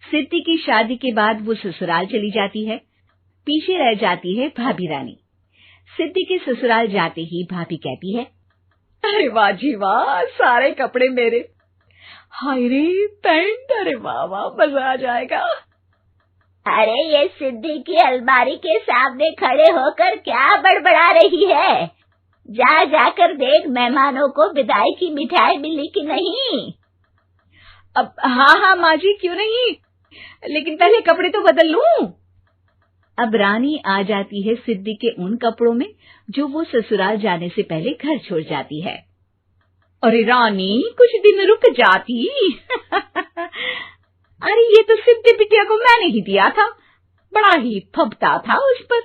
सिद्धि की शादी के बाद वो ससुराल चली जाती है। पीछे रह जाती है भाभी रानी। सिद्धि के ससुराल जाते ही भाभी कहती है, अरे वाह जी वाह, सारे कपड़े मेरे। हाय रे पैंट, अरे वाह वाह, मजा आ जाएगा। अरे ये सिद्धि की अलमारी के सामने खड़े होकर क्या बड़बड़ा रही है? जाकर देख मेहमानों को विदाई की मिठाई मिली कि नहीं। अब हाँ माँ जी, क्यों नहीं, लेकिन पहले कपड़े तो बदल लूं। अब रानी आ जाती है सिद्धि के उन कपड़ों में जो वो ससुराल जाने से पहले घर छोड़ जाती है। अरे रानी, कुछ दिन रुक जाती। अरे ये तो सिद्धि बिटिया को मैंने ही दिया था, बड़ा ही फबता था उस पर,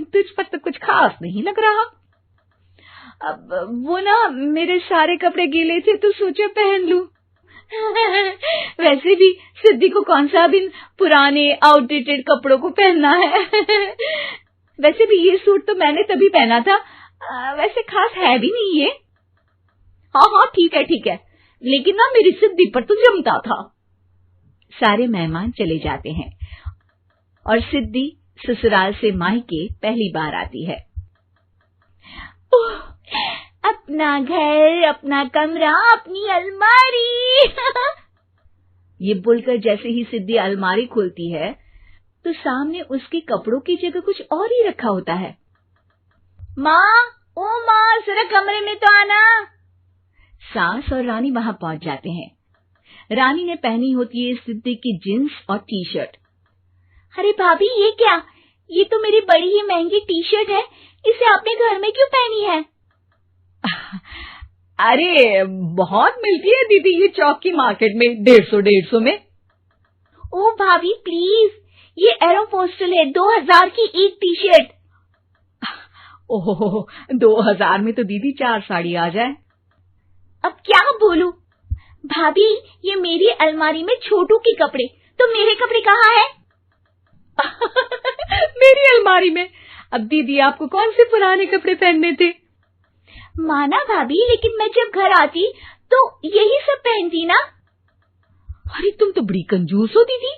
तुझ पर तो कुछ खास नहीं लग रहा। अब वो ना मेरे सारे कपड़े गीले थे तो सोचा पहन लूं। वैसे भी सिद्धि को कौन सा भी पुराने आउटडेटेड कपड़ों को पहनना है। वैसे भी ये सूट तो मैंने तभी पहना था, वैसे खास है भी नहीं ये। हाँ ठीक है, लेकिन ना मेरी सिद्धि पर तो जमता था। सारे मेहमान चले जाते हैं और सिद्धि ससुराल से मायके पहली बार आती है। अपना घर, अपना कमरा, अपनी अलमारी। ये बोलकर जैसे ही सिद्धि अलमारी खोलती है तो सामने उसके कपड़ों की जगह कुछ और ही रखा होता है। ओ माँ, जरा कमरे में तो आना। सास और रानी वहां पहुंच जाते हैं। रानी ने पहनी होती है सिद्धि की जींस और टी शर्ट। अरे भाभी, ये क्या? ये तो मेरी बड़ी ही महंगी टी शर्ट है, इसे आपने घर में क्यों पहनी है? अरे बहुत मिलती है दीदी ये चौक की मार्केट में, 150 में। ओ भाभी प्लीज, ये एरोपोस्टल है, 2000 की एक टी शर्ट। ओहो, 2000 में तो दीदी 4 साड़ी आ जाए। अब क्या बोलूं? भाभी, ये मेरी अलमारी में छोटू के कपड़े, तो मेरे कपड़े कहाँ हैं? मेरी अलमारी में? अब दीदी आपको कौन से पुराने कपड़े पहनने थे? माना भाभी, लेकिन मैं जब घर आती तो यही सब पहनती ना। अरे तुम तो बड़ी कंजूस हो दीदी।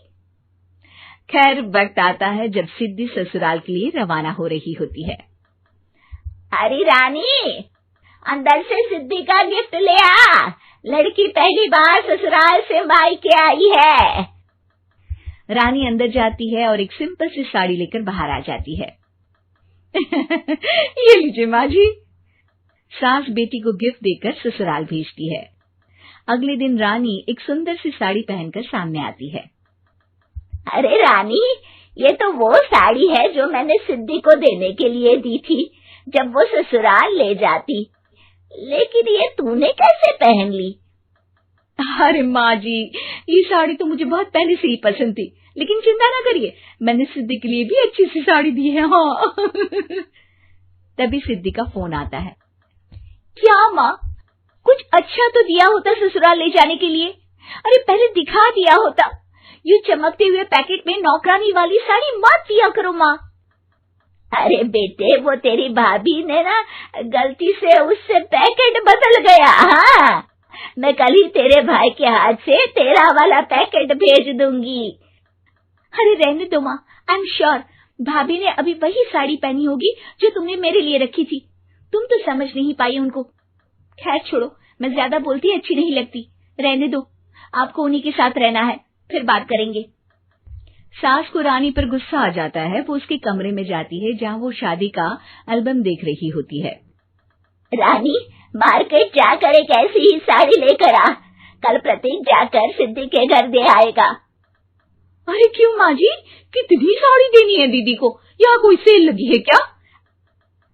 खैर, वक्त आता है जब सिद्धि ससुराल के लिए रवाना हो रही होती है। अरे रानी, अंदर से सिद्धि का गिफ्ट ले आ, लड़की पहली बार ससुराल से मायके आई है। रानी अंदर जाती है और एक सिंपल सी साड़ी लेकर बाहर आ जाती है। ये लीजिए माँ जी। सास बेटी को गिफ्ट देकर ससुराल भेजती है। अगले दिन रानी एक सुंदर सी साड़ी पहनकर सामने आती है। अरे रानी, ये तो वो साड़ी है जो मैंने सिद्धि को देने के लिए दी थी जब वो ससुराल ले जाती, लेकिन ये तूने कैसे पहन ली? अरे माँ जी, ये साड़ी तो मुझे बहुत पहले से ही पसंद थी, लेकिन चिंता ना करिए, मैंने सिद्धि के लिए भी अच्छी सी साड़ी दी है। हाँ। तभी सिद्धि का फोन आता है। क्या माँ, कुछ अच्छा तो दिया होता ससुराल ले जाने के लिए। अरे पहले दिखा दिया होता। ये चमकते हुए पैकेट में नौकरानी वाली साड़ी मत दिया करो माँ। अरे बेटे, वो तेरी भाभी ने ना गलती से उससे पैकेट बदल गया। हाँ, मैं कल ही तेरे भाई के हाथ से तेरा वाला पैकेट भेज दूंगी। अरे रहने दो माँ, आई एम श्योर भाभी ने अभी वही साड़ी पहनी होगी जो तुमने मेरे लिए रखी थी। तुम तो समझ नहीं पाई उनको। खैर छोड़ो, मैं ज्यादा बोलती अच्छी नहीं लगती, रहने दो, आपको उन्हीं के साथ रहना है, फिर बात करेंगे। सास को रानी पर गुस्सा आ जाता है। वो उसके कमरे में जाती है जहाँ वो शादी का एल्बम देख रही होती है। रानी, मार्केट जाकर एक ऐसी ही साड़ी लेकर आ, कल प्रतीक जाकर सिद्धि के घर दे आएगा। अरे क्यों माँ जी, कितनी साड़ी देनी है दीदी को? यहाँ कोई सेल लगी है क्या?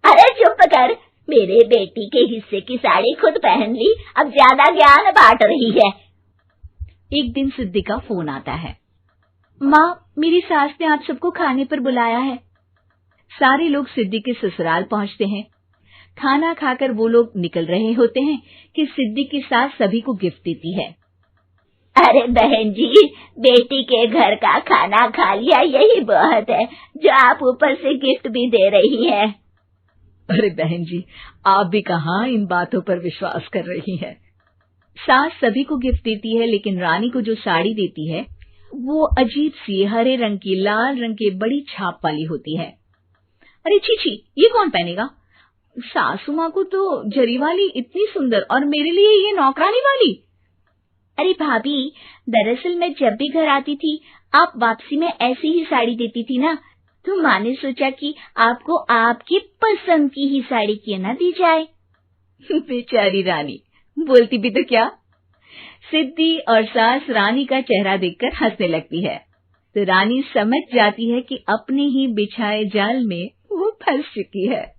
अरे चुप कर, मेरे बेटी के हिस्से की साड़ी खुद पहन ली, अब ज्यादा ज्ञान बांट रही है। एक दिन सिद्धि का फोन आता है। माँ, मेरी सास ने आप सबको खाने पर बुलाया है। सारे लोग सिद्धि के ससुराल पहुँचते हैं। खाना खाकर वो लोग निकल रहे होते हैं कि सिद्धि की सास सभी को गिफ्ट देती है। अरे बहन जी, बेटी के घर का खाना खा लिया, यही बहुत है जो आप ऊपर से गिफ्ट भी दे रही है। अरे बहन जी, आप भी कहाँ इन बातों पर विश्वास कर रही हैं। सास सभी को गिफ्ट देती है, लेकिन रानी को जो साड़ी देती है वो अजीब सी हरे रंग की लाल रंग के बड़ी छाप वाली होती है। अरे छी, ये कौन पहनेगा? सासू माँ को तो जरी वाली इतनी सुंदर, और मेरे लिए ये नौकरानी वाली। अरे भाभी, दरअसल मैं जब भी घर आती थी आप वापसी में ऐसी ही साड़ी देती थी ना, तो माँ ने सोचा कि आपको आपकी पसंद की ही साड़ी क्यों ना दी जाए। बेचारी रानी, बोलती भी तो क्या। सिद्धि और सास रानी का चेहरा देखकर हंसने लगती है, तो रानी समझ जाती है कि अपने ही बिछाए जाल में वो फंस चुकी है।